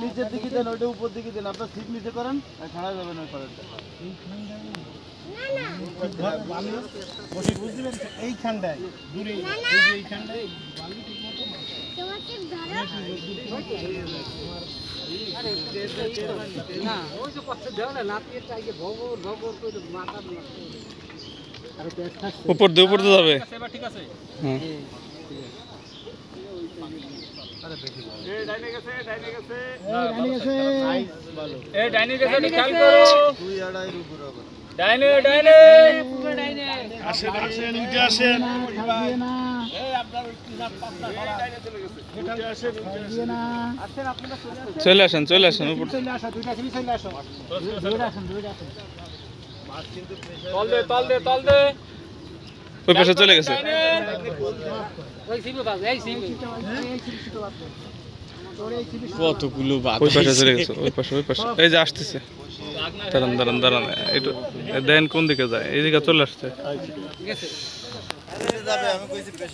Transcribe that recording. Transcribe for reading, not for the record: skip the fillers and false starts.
নিচের দিকে দেন, ওইটা উপর দিকে দেন, আপনার সিট নিচে করেন, ছাড়া যাবে না। এইখানটায় দূরে এইখানটায় উপর দিয়ে যাবে। চলে আসেন উপর ওই পাশে চলে গেছে। কতগুলো ওই পাশে চলে গেছে, ওই পাশে এই যে আসতেছে। দাঁড়ান একটু দেন কোন দিকে যায়, এইদিকে চলে আসছে।